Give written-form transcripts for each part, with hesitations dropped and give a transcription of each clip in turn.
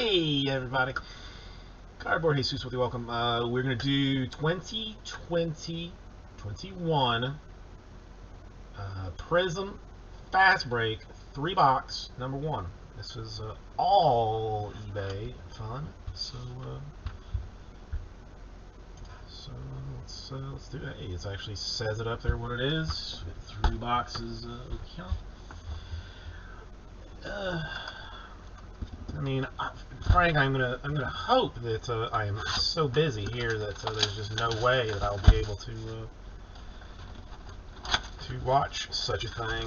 Hey everybody, Cardboard Jesus with you. Welcome. We're gonna do 2020-21 Prizm Fast Break 3-box number 1. This is all eBay fun. So let's do that. Hey, it actually says it up there what it is. 3 boxes. I mean, Frank, I'm gonna hope that I am so busy here that there's just no way that I'll be able to watch such a thing.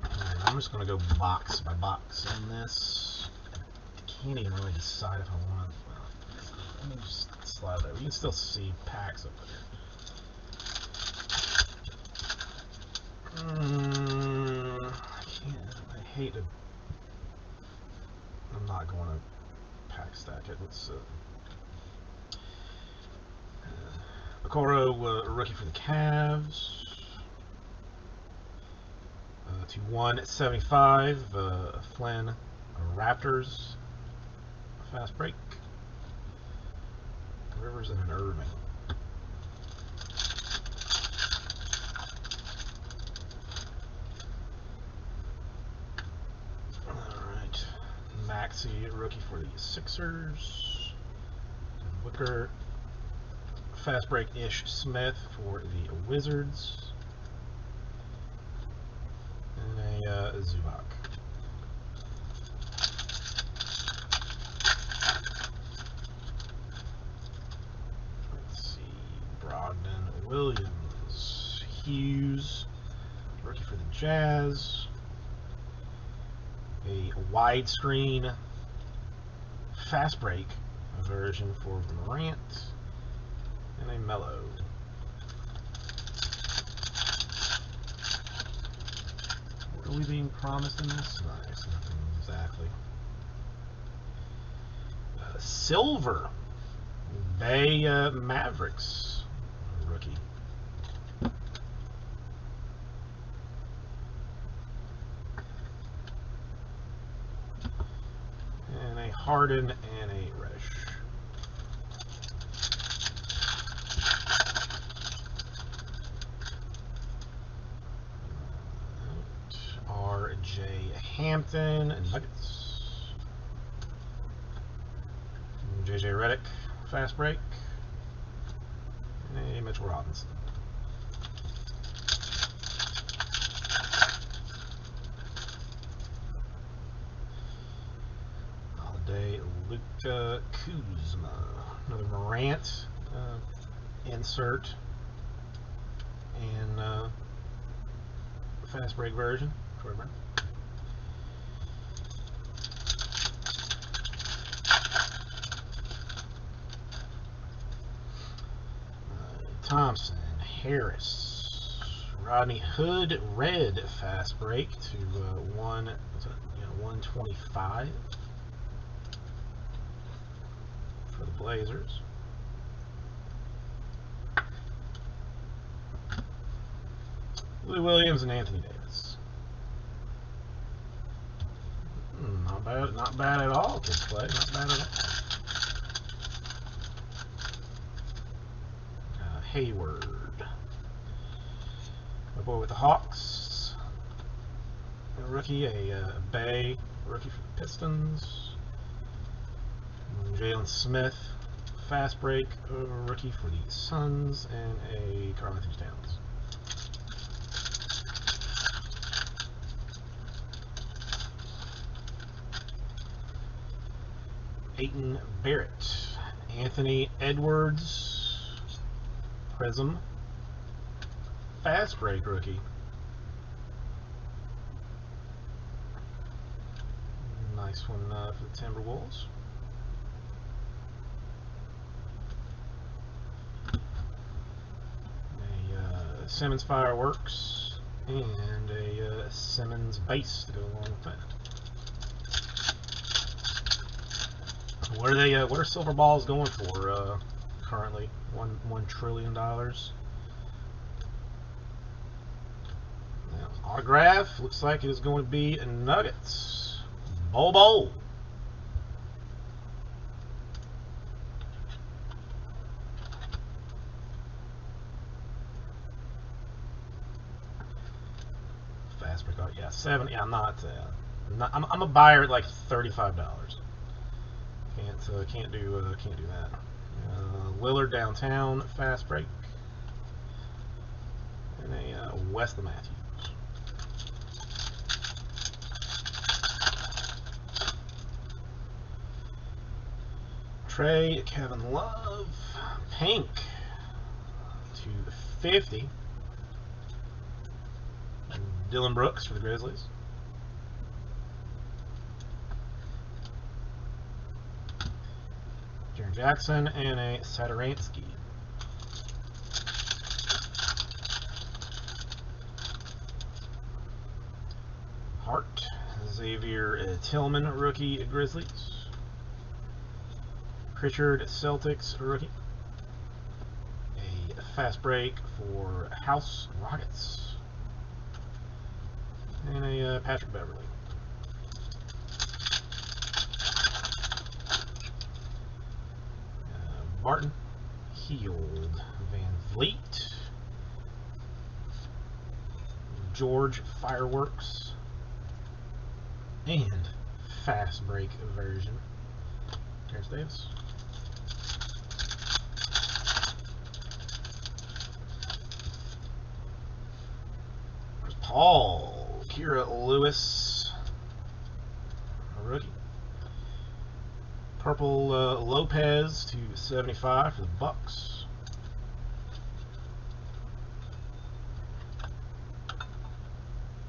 And I'm just gonna go box by box on this. I can't even really decide if I want. Well, let me just slide there. You can still see packs up there. I can't. I hate to. I'm not going to pack stack it. Let's Okoro, rookie for the Cavs. To 175, Flynn, Raptors. Fast break. Rivers and an Irving. Alright. Maxey, rookie for the Sixers. Wicker. Fast break Ish Smith for the Wizards. And a Zubac. Let's see. Brogdon, Williams, Hughes, rookie for the Jazz. A widescreen fast break version for Morant. And a Mellow. What are we being promised in this? Nice, nothing exactly. Silver. Bay Mavericks. Rookie. And a Harden and a Reddish. R.J. Hampton and Nuggets. J.J. Redick, fast break. And a Mitchell Robinson. Holiday, Luka Kuzma. Another Morant insert. And fast break version. Thompson, Harris, Rodney Hood, red fast break to 125 for the Blazers. Lou Williams and Anthony Davis. Not bad at all. Good play, not bad at all. Hayward. My boy with the Hawks. A rookie, a Bay, rookie for the Pistons. Jalen Smith, fast break, rookie for the Suns, and a Karl-Anthony Towns. Peyton Barrett, Anthony Edwards. Prizm. Fast break rookie. Nice one for the Timberwolves. A Simmons Fireworks and a Simmons base to go along with that. What are silver balls going for currently? $1 trillion. Autograph looks like it is going to be Nuggets. Bowl. 70. Yeah, I'm a buyer at like $35. Can't do that. Willard downtown fast break, and a Wesley Matthews. Trey Kevin Love pink to 50. Dylan Brooks for the Grizzlies. Jaren Jackson and a Saturansky. Hart, Xavier Tillman rookie Grizzlies. Pritchard Celtics rookie. A fast break for House Rockets. And a Patrick Beverly. Barton, Heald, Van Vliet, George Fireworks, and fast break version. Terrence Davis. Chris Paul, Kira Lewis, rookie. Purple Lopez to 75 for the Bucks.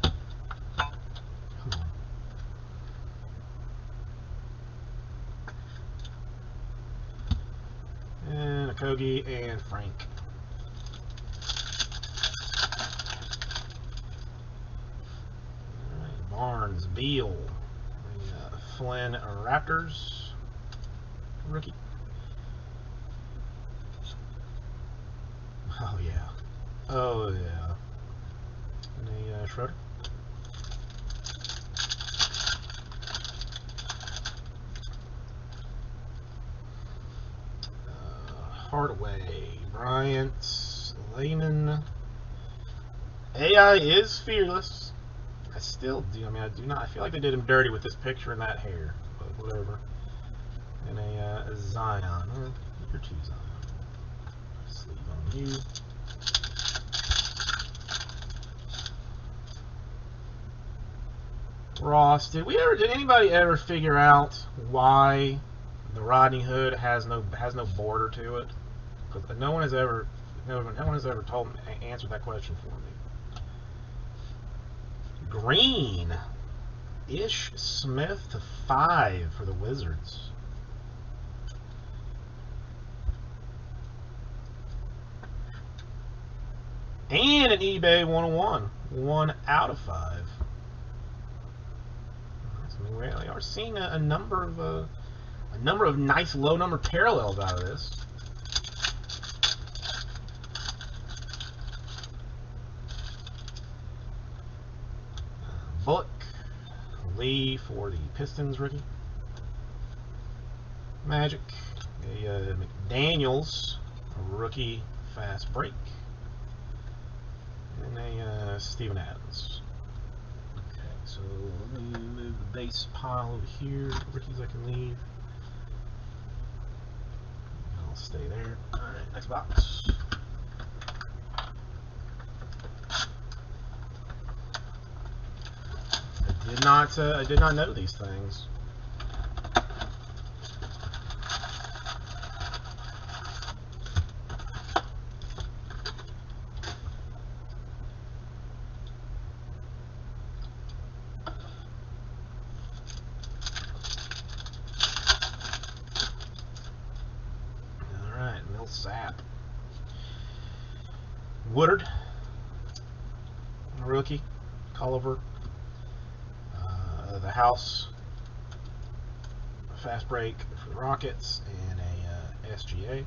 Come on. And a Kogi and Frank. All right, Barnes, Beal, Flynn Raptors. Rookie. Oh yeah. Oh yeah. And a Schroeder. Hardaway, Bryant, Layman. AI is fearless. I still do. I mean, I do not. I feel like they did him dirty with this picture and that hair, but whatever. And a Zion. You're too Zion. Sleeve on you. Ross, did anybody ever figure out why the Rodney Hood has no border to it? Because no one has ever answered that question for me. Green, Ish Smith to 5 for the Wizards. And an eBay 101, 1 out of 5. So we really are seeing a number of nice low number parallels out of this. Bullock, Lee for the Pistons rookie. Magic, a McDaniels rookie fast break. And a Steven Adams. Okay, so let me move the base pile over here. Rookies I can leave. I'll stay there. Alright, next box. I did not know these things. Millsap. Woodard, rookie. Culliver. The House. Fast break for the Rockets and a SGA.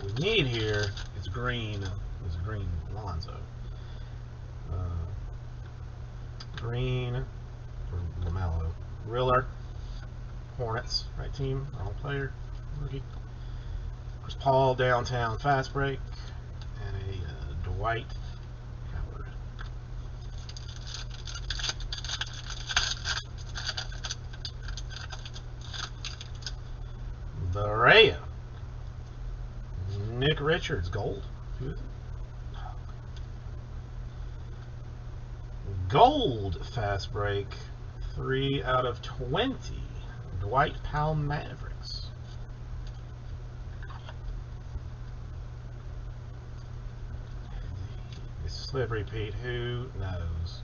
What we need here is green. Is green Lonzo. Green or LaMelo. Riller. Hornets, right team, wrong player, rookie. Chris Paul downtown fast break, Dwight Howard. Berea. Nick Richards, gold. Who is it? Gold fast break. 3 out of 20. Dwight Powell Mavericks. Slip repeat. Who knows?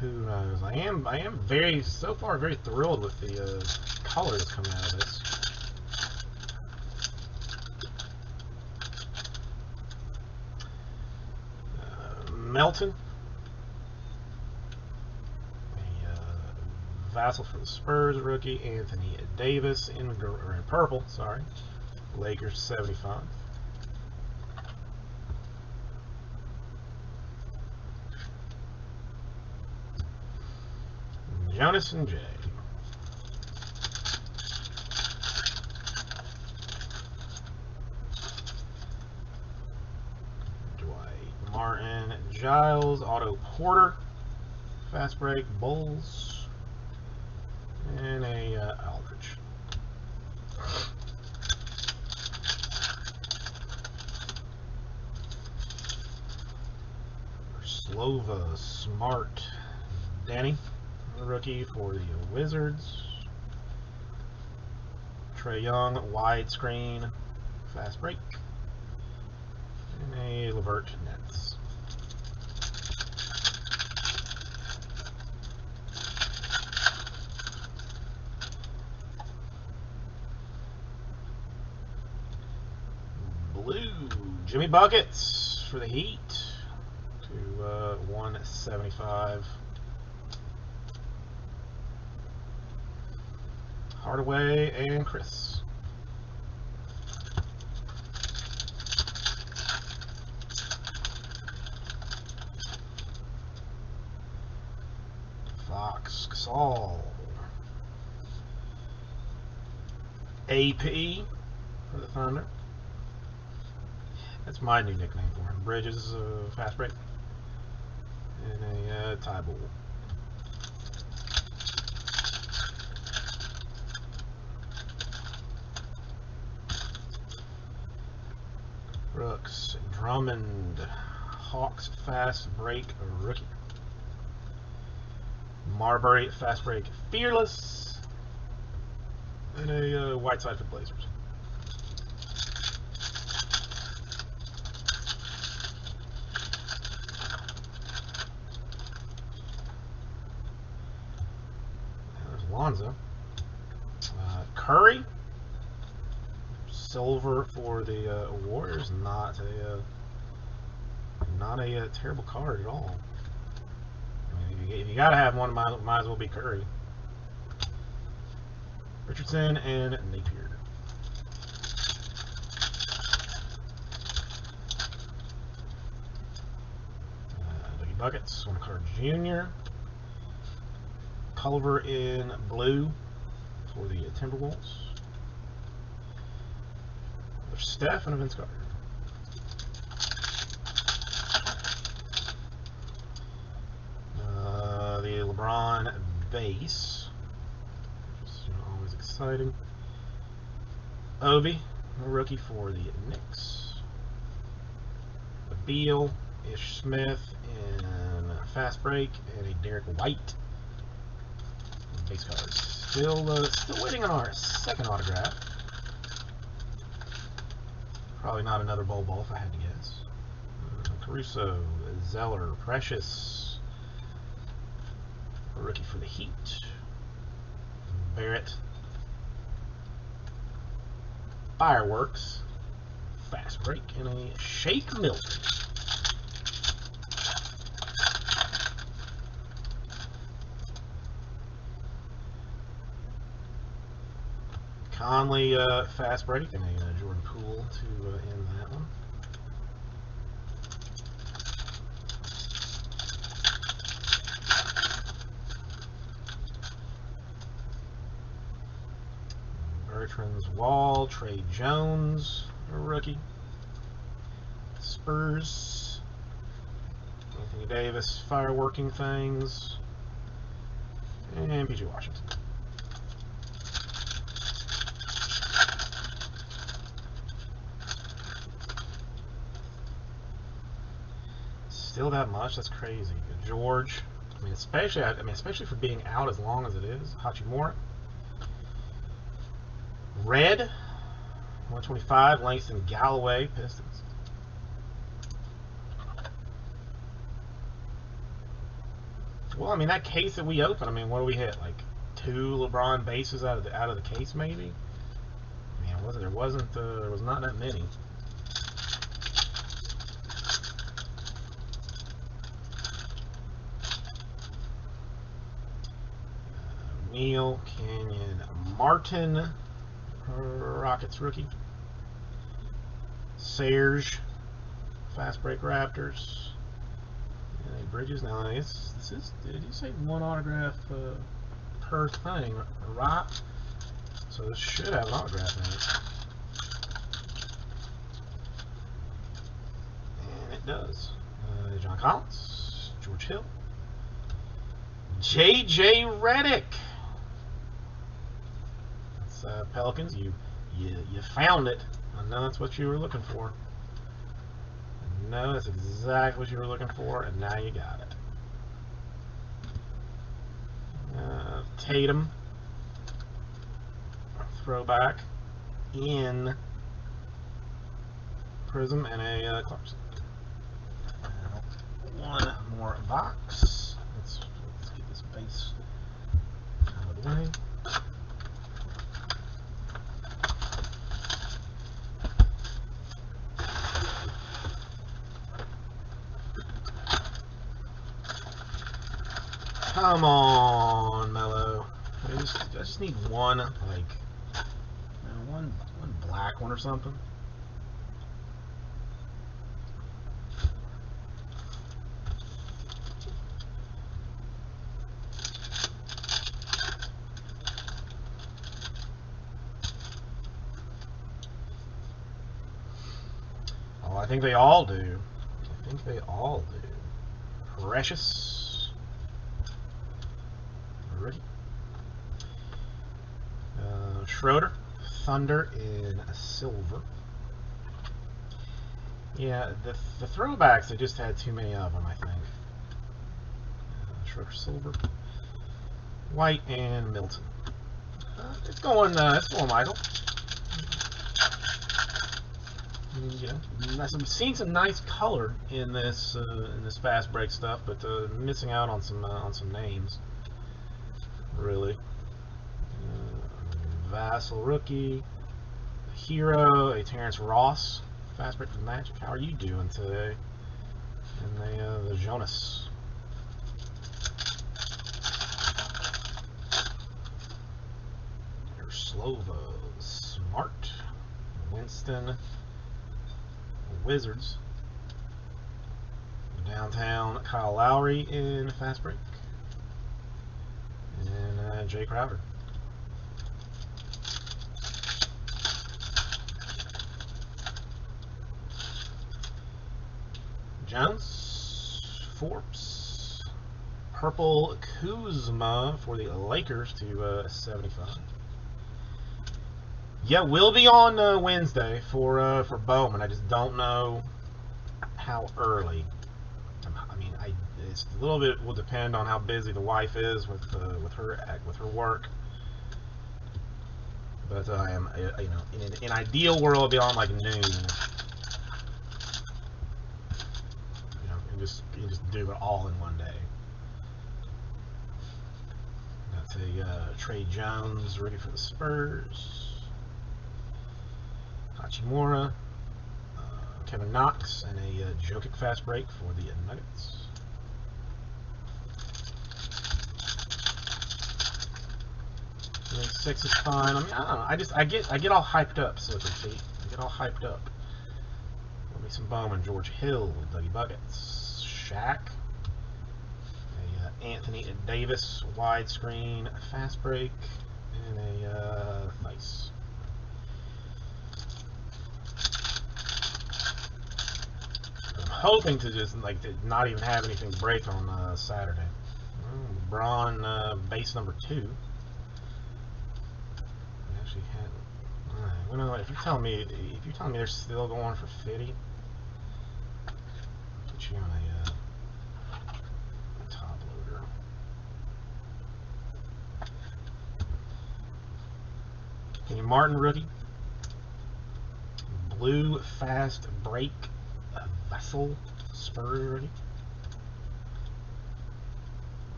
Who knows? I am very, so far, very thrilled with the colors coming out of this. Melton. Vassal for the Spurs rookie. Anthony Davis in purple. Sorry. Lakers 75. Jonas and Jay. Dwight Martin, Giles, Otto Porter, fast break, Bulls, and a Aldridge. Slova, Smart, Danny, rookie for the Wizards. Trae Young, widescreen, fast break, and a Levert Nets. Blue, Jimmy Buckets for the Heat to 175. Hardaway and Chris. Fox, Gasol. AP for the Thunder. That's my new nickname for him. Bridges, fast break. And a tie ball. Brooks, Drummond, Hawks fast break rookie. Marbury fast break fearless. And a Whiteside for the Blazers. There's Lonzo. Curry. Silver for the Warriors. Not a terrible card at all. I mean, if you gotta have one, might as well be Curry. Richardson and Napier. Dougie Buckets, one card Junior. Culver in blue for the Timberwolves. There's Steph and a Vince Carter. The LeBron base, which is always exciting. Obi, a rookie for the Knicks. Beal, Ish Smith in fast break, and a Derek White base cards. Still waiting on our second autograph. Probably not another Bol if I had to guess. Caruso, Zeller, Precious, a rookie for the Heat. Barrett, Fireworks, fast break, and a Shake Milton. Conley fast break, and a Jordan Poole to end that one. Bertrand's Wall, Trey Jones, a rookie. Spurs. Anthony Davis, fireworking things. And PG Washington. Still that much? That's crazy. George. I mean, especially for being out as long as it is. Hachimura. Red. 125. Langston Galloway, Pistons. Well, I mean, that case that we opened, I mean, what do we hit? Like 2 LeBron bases out of the case, maybe? Man, there was not that many. Neil Canyon Martin, Rockets rookie. Serge, Fast Break Raptors. Bridges. Now, did you say 1 autograph per thing, right? So this should have an autograph in it. And it does. John Collins, George Hill, J.J. Redick. That's Pelicans. You found it. I know that's what you were looking for. No, that's exactly what you were looking for, and now you got it. Tatum, throwback in Prizm, and a Clarkson. One more box. Let's get this base out of the way. Come on, Mello. I just need one, like, one black one or something. Oh, I think they all do. Precious. Rookie. Schroeder. Thunder in silver. Yeah, the throwbacks, they just had too many of them, I think. Schroeder silver. White and Milton. It's going Michael. Yeah, I'm seeing some nice color in this fast break stuff, but missing out on some names. Really, Vassal rookie, Hero, a Terrence Ross, fast break for the Magic. How are you doing today? And the Jonas. There's Slovo, Smart, Winston. Wizards. Downtown Kyle Lowry in fast break. And Jay Crowder. Jones. Forbes. Purple Kuzma for the Lakers to 75. Yeah, we'll be on Wednesday for Bowman. I just don't know how early. I mean, it's a little bit will depend on how busy the wife is with her work. But I am, in an ideal world, I'll be on like noon. And just do it all in one day. That's a Trey Jones ready for the Spurs. Hachimura, Kevin Knox, and a Jokic fast break for the Nuggets. I think 6 is fine. I mean, I don't know. I get all hyped up, Slippery Feet. I get all hyped up. There'll be some Bowman, George Hill, Dougie Buckets, Shaq, a Anthony Davis widescreen fast break, and a nice. hoping to just like to not even have anything break on Saturday. LeBron base number 2. He actually had. You know, if you're telling me they're still going for 50, I'll put you on a top loader. Kenny Martin rookie. Blue fast break vessel Spurs rookie.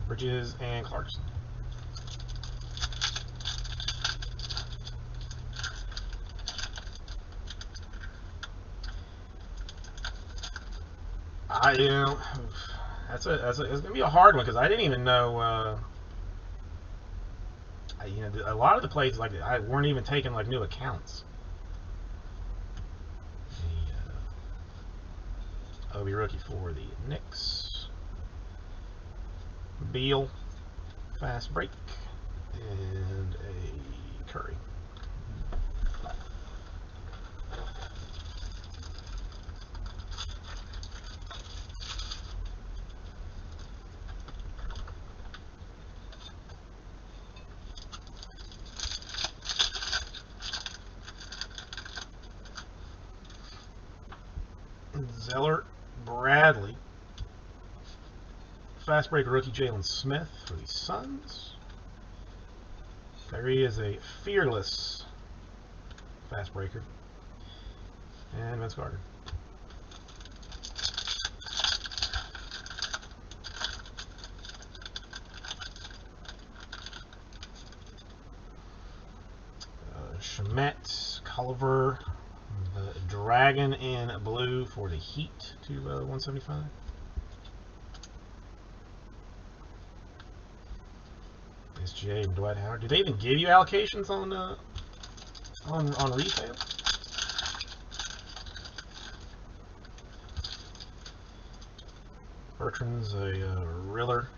Bridges and Clarkson. You know, it's gonna be a hard one because I didn't even know. You know, a lot of the places like I weren't even taking like new accounts. The Obi rookie for the Knicks. Beal, fast break, and a Curry. Zeller, Bradley, fast break rookie Jalen Smith for the Suns. Kyrie is a fearless fast breaker, and Vince Carter. Schmidt, Culver, the Dragon in blue for the Heat to 175. SGA and Dwight Howard. Do they even give you allocations on retail? Bertrand's a Riller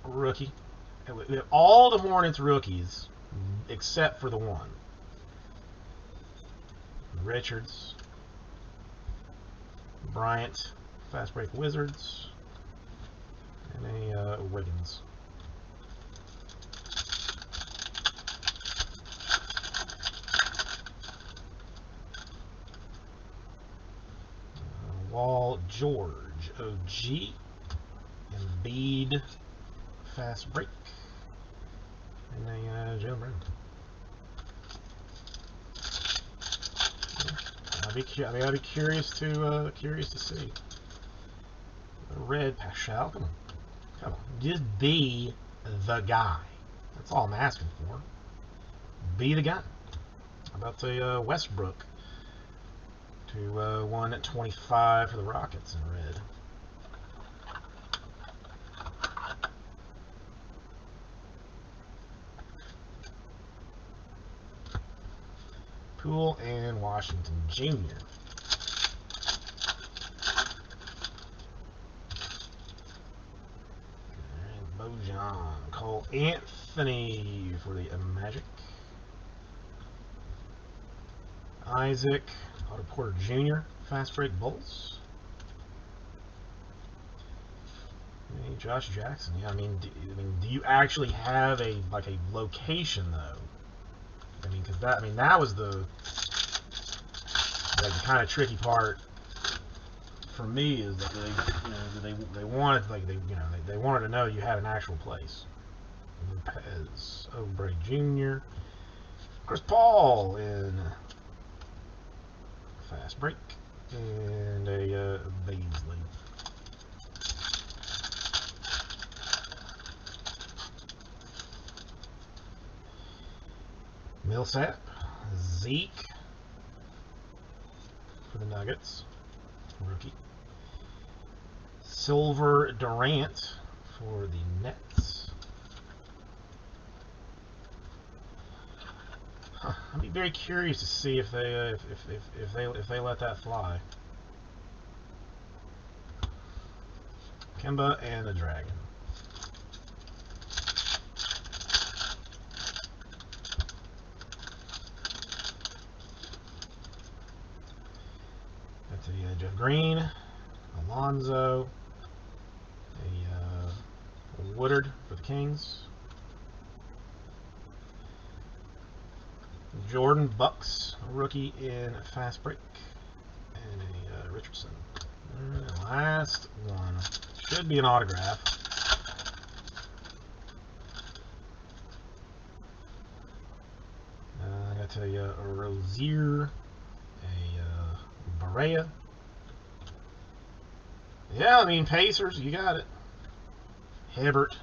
rookie. All the Hornets rookies except for the one. Richards, Bryant, fast break Wizards, and a Wiggins. Wall George, OG, Embiid, fast break, and a Jalen Brown. I'll be curious to see. Red Paschal, come on, just be the guy. That's all I'm asking for. Be the guy. How about the Westbrook to 125 for the Rockets in red. Poole and Washington Jr. And Bojan, Cole Anthony for the Magic. Isaac, Otto Porter Jr. Fast break Bulls. Hey, Josh Jackson. Yeah, I mean, do you actually have a location though? I mean, because that was the kind of tricky part for me is that they wanted they wanted to know you had an actual place. Lopez, Oubre Jr., Chris Paul in fast break, and a Beasley. Millsap, Zeke for the Nuggets, rookie. Silver Durant for the Nets. I'd be very curious to see if they let that fly. Kemba and the Dragon. That's a Jeff Green, Alonzo, a Woodard for the Kings, Jordan Bucks, rookie in fast break, and a Richardson. And last one should be an autograph. I got a Rozier, a Barea. Yeah, I mean Pacers, you got it. Hibbert.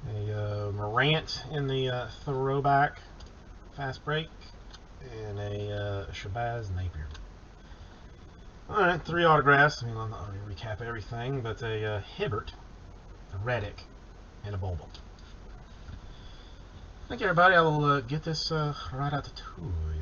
A Morant in the throwback fast break, and a Shabazz Napier. Alright, 3 autographs. I mean, I'm not going to recap everything, but a Hibbert, a Reddick, and a Bobo. Thank you, everybody. I will get this right out to Toy.